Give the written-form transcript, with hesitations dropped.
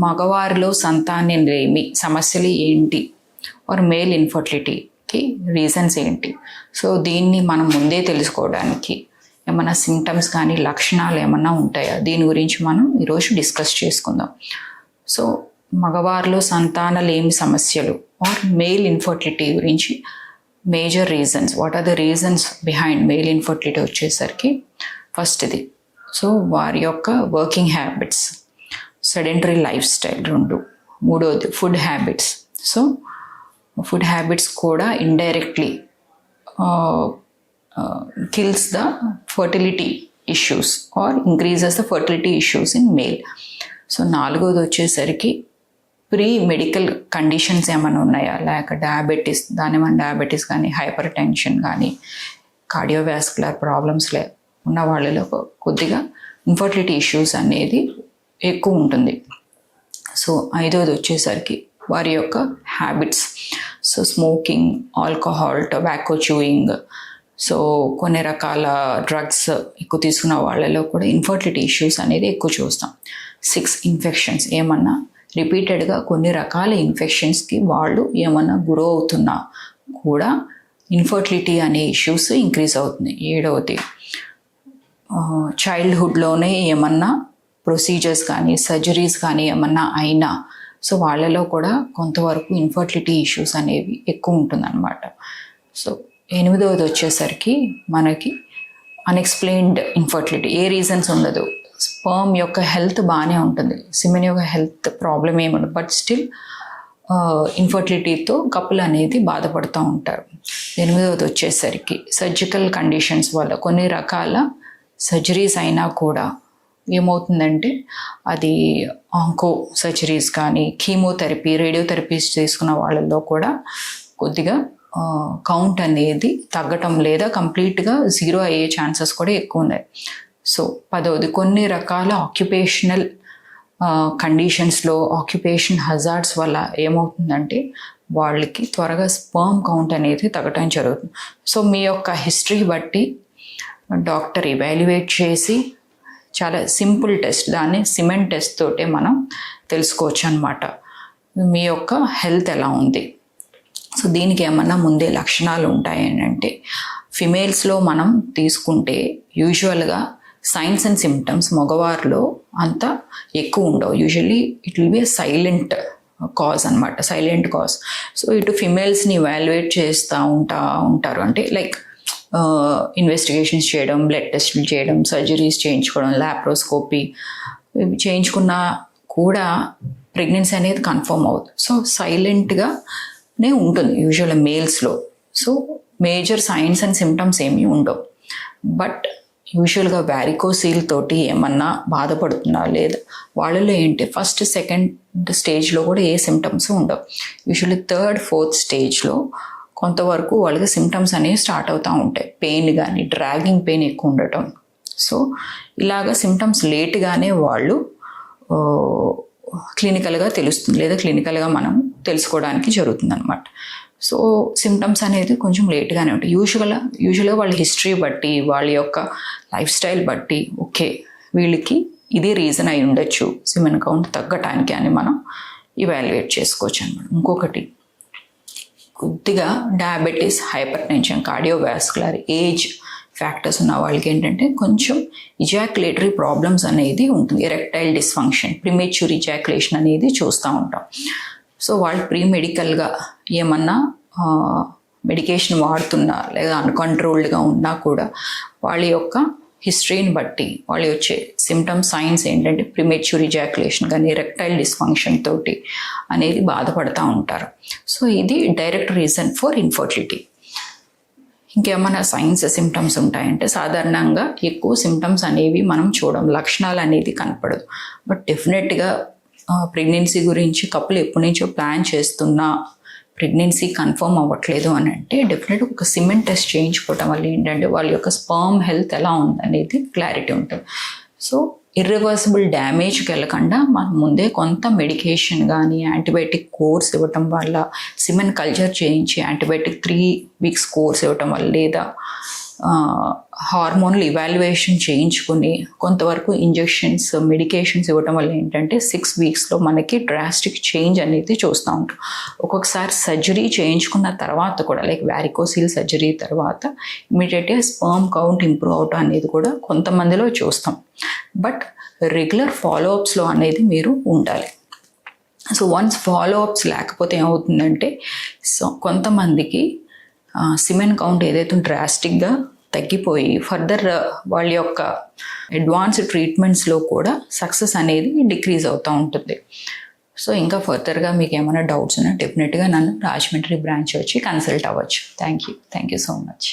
మగవారిలో సంతానలేమి సమస్యలు ఏంటి ఆర్ మేల్ ఇన్ఫర్టిలిటీకి రీజన్స్ ఏంటి? సో దీన్ని మనం ముందే తెలుసుకోవడానికి ఏమైనా సిమ్టమ్స్ కానీ లక్షణాలు ఏమన్నా ఉంటాయా, దీని గురించి మనం ఈరోజు డిస్కస్ చేసుకుందాం. సో మగవారిలో సంతానలేమి సమస్యలు ఆర్ మేల్ ఇన్ఫర్టిలిటీ గురించి major reasons, what are the reasons behind male infertility వచ్చేసరికి ఫస్ట్ది సో వారి యొక్క working habits, sedentary lifestyle 2. మూడోది food habits. So food habits కూడా indirectly kills the fertility issues or increases the fertility issues in male. So 4వది వచ్చేసరికి pre medical conditions ఏమైనా ఉన్నాయా, లేక డయాబెటీస్, డయాబెటీస్ కానీ హైపర్ టెన్షన్ కానీ కార్డియోవాస్కులర్ ప్రాబ్లమ్స్ ఉన్న వాళ్ళలో కొద్దిగా ఇన్ఫర్టిలిటీ ఇష్యూస్ అనేది ఎక్కువ ఉంటుంది. సో 5వది వచ్చేసరికి వారి యొక్క habits. So smoking, alcohol, tobacco chewing, so కొన్ని రకాల డ్రగ్స్ ఎక్కువ తీసుకున్న వాళ్ళలో కూడా ఇన్ఫర్టిలిటీ ఇష్యూస్ అనేది ఎక్కువ చూస్తాం. 6 ఇన్ఫెక్షన్స్, ఏమన్నా రిపీటెడ్గా కొన్ని రకాల ఇన్ఫెక్షన్స్కి వాళ్ళు ఏమన్నా గురవుతున్నా కూడా ఇన్ఫర్టిలిటీ అనే ఇష్యూస్ ఇంక్రీజ్ అవుతుంది. 7వది చైల్డ్హుడ్లోనే ఏమన్నా ప్రొసీజర్స్ కానీ సర్జరీస్ కానీ ఏమన్నా అయినా సో వాళ్ళలో కూడా కొంతవరకు ఇన్ఫర్టిలిటీ ఇష్యూస్ అనేవి ఎక్కువ ఉంటుందన్నమాట. సో 8వది వచ్చేసరికి మనకి అన్ఎక్స్ప్లెయిన్డ్ ఇన్ఫర్టిలిటీ, ఏ రీజన్స్ ఉండదు, స్పర్మ్ యొక్క హెల్త్ బాగానే ఉంటుంది, సిమెన్ యొక్క హెల్త్ ప్రాబ్లం ఏముండదు, బట్ స్టిల్ ఇన్ఫర్టిలిటీతో కపుల్ అనేది బాధపడుతూ ఉంటారు. 8వది వచ్చేసరికి సర్జికల్ కండిషన్స్ వల్ల కొన్ని రకాల సర్జరీస్ అయినా కూడా ఏమవుతుందంటే అది ఆంకో సర్జరీస్ కానీ కీమోథెరపీ, రేడియోథెరపీస్ చేసుకున్న వాళ్ళల్లో కూడా కొద్దిగా కౌంట్ అనేది తగ్గటం లేదా కంప్లీట్గా 0 అయ్యే ఛాన్సెస్ కూడా ఎక్కువ ఉన్నాయి. సో 10వది కొన్ని రకాల ఆక్యుపేషనల్ కండిషన్స్లో ఆక్యుపేషన్ హజార్డ్స్ వల్ల ఏమవుతుందంటే వాళ్ళకి త్వరగా స్పర్మ్ కౌంట్ అనేది తగ్గటం జరుగుతుంది. సో మీ యొక్క హిస్టరీ బట్టి డాక్టర్ ఇవాల్యుయేట్ చేసి చాలా సింపుల్ టెస్ట్, దాన్ని సిమెన్ టెస్ట్ తోటే మనం తెలుసుకోవచ్చు అన్నమాట మీ యొక్క హెల్త్ ఎలా ఉంది. సో దీనికి ఏమన్నా ముందే లక్షణాలు ఉంటాయని అంటే ఫిమేల్స్లో మనం తీసుకుంటే యూజువల్గా సైన్స్ అండ్ సిమ్టమ్స్ మగవారిలో అంత ఎక్కువ ఉండవు. Usually it will be silent cause అనమాట, సైలెంట్ కాజ్. సో ఇటు ఫిమేల్స్ని ఇవాల్యుయేట్ చేస్తూ ఉంటారు, అంటే లైక్ ఇన్వెస్టిగేషన్స్ చేయడం, బ్లడ్ టెస్టులు చేయడం, సర్జరీస్ చేయించుకోవడం, ల్యాప్రోస్కోపీ చేయించుకున్నా కూడా ప్రెగ్నెన్సీ అనేది కన్ఫర్మ్ అవుతుంది. సో సైలెంట్గానే ఉంటుంది యూజువల్గా మేల్స్లో. So major signs and symptoms ఏమీ ఉండవు. బట్ యూజువల్గా వ్యారికోసీల్ తోటి ఏమన్నా బాధపడుతున్నా లేదా వాళ్ళలో ఏంటి ఫస్ట్ సెకండ్ స్టేజ్లో కూడా ఏ సిమ్టమ్స్ ఉండవు. యూజువల్లీ 3rd 4th స్టేజ్లో కొంతవరకు వాళ్ళకి సిమ్టమ్స్ అనేవి స్టార్ట్ అవుతూ ఉంటాయి. పెయిన్ కానీ డ్రాగింగ్ పెయిన్ ఎక్కువ ఉండటం. సో ఇలాగ సిమ్టమ్స్ లేట్గానే వాళ్ళు క్లినికల్గా తెలుస్తుంది లేదా క్లినికల్గా మనం తెలుసుకోవడానికి జరుగుతుంది అనమాట. సో సిమ్టమ్స్ అనేది కొంచెం లేట్గానే ఉంటాయి. యూజువల్గా వాళ్ళ హిస్టరీ బట్టి, వాళ్ళ యొక్క లైఫ్ స్టైల్ బట్టి ఓకే వీళ్ళకి ఇది రీజన్ అయి ఉండొచ్చు సిమెన్ కౌంట్ తగ్గటానికి అని మనం ఇవాల్యుయేట్ చేసుకోవచ్చు అనమాట. ఇంకొకటి కొద్దిగా diabetes, hyper tension, cardiovascular, age factors ఉన్న వాళ్ళకి ఏంటంటే కొంచెం ఇజాక్యులేటరీ ప్రాబ్లమ్స్ అనేది ఉంటుంది, ఎరెక్టైల్ డిస్ఫంక్షన్, ప్రీమేచ్యూర్ ఇజాక్యులేషన్ అనేది చూస్తూ ఉంటాం. సో వాళ్ళు ప్రీ మెడికల్గా ఏమన్నా మెడికేషన్ వాడుతున్నా లేదా అన్కంట్రోల్డ్గా ఉన్నా కూడా వాళ్ళ యొక్క హిస్టరీని బట్టి వాళ్ళు వచ్చే సిమ్టమ్స్, సైన్స్ ఏంటంటే ప్రీమేచ్యూర్ ఇజాక్యులేషన్ కానీ ఎరెక్టైల్ డిస్ఫంక్షన్ తోటి అనేది బాధపడుతూ ఉంటారు. సో ఇది డైరెక్ట్ రీజన్ ఫర్ ఇన్ఫర్టిలిటీ. ఇంకేమైనా సైన్స్ సిమ్టమ్స్ ఉంటాయంటే సాధారణంగా ఎక్కువ సిమ్టమ్స్ అనేవి మనం చూడం, లక్షణాలు అనేది కనపడదు. బట్ డెఫినెట్గా ప్రెగ్నెన్సీ గురించి కపుల్ ఎప్పటి నుంచో ప్లాన్ చేస్తున్నా ప్రెగ్నెన్సీ కన్ఫర్మ్ అవ్వట్లేదు అని అంటే డెఫినెట్గా ఒక సిమెన్ టెస్ట్ చేయించుకోవటం వల్ల ఏంటంటే వాళ్ళ యొక్క స్పర్మ్ హెల్త్ ఎలా ఉందనేది క్లారిటీ ఉంటుంది. సో ఇర్రివర్సిబుల్ డ్యామేజ్కి వెళ్ళకుండా మనం ముందే కొంత మెడికేషన్ కానీ యాంటీబయాటిక్ కోర్స్ ఇవ్వటం వల్ల, సిమెన్ కల్చర్ చేయించి యాంటీబయాటిక్ 3 weeks కోర్స్ ఇవ్వటం వల్ల లేదా హార్మోనల్ ఇవాల్యుయేషన్ చేయించుకుని కొంతవరకు ఇంజెక్షన్స్ మెడికేషన్స్ ఇవ్వటం వల్ల ఏంటంటే 6 వీక్స్లో మనకి డ్రాస్టిక్ చేంజ్ అనేది చూస్తూ ఉంటాం. ఒక్కొక్కసారి సర్జరీ చేయించుకున్న తర్వాత కూడా లైక్ వ్యారికోసిల్ సర్జరీ తర్వాత ఇమీడియట్గా స్పర్మ్ కౌంట్ ఇంప్రూవ్ అవటం అనేది కూడా కొంతమందిలో చూస్తాం. బట్ రెగ్యులర్ ఫాలోఅప్స్లో అనేది మీరు ఉండాలి. సో వన్స్ ఫాలోఅప్స్ లేకపోతే ఏమవుతుందంటే కొంతమందికి సిమెన్ కౌంట్ ఏదైతే డ్రాస్టిక్గా తగ్గిపోయి ఫర్దర్ వాళ్ళ యొక్క అడ్వాన్స్డ్ ట్రీట్మెంట్స్లో కూడా సక్సెస్ అనేది డిక్రీజ్ అవుతూ ఉంటుంది. సో ఇంకా ఫర్దర్గా మీకు ఏమైనా డౌట్స్ ఉన్నా డెఫినెట్గా నన్ను రాజమండ్రి బ్రాంచ్ వచ్చి కన్సల్ట్ అవ్వచ్చు. Thank you so much.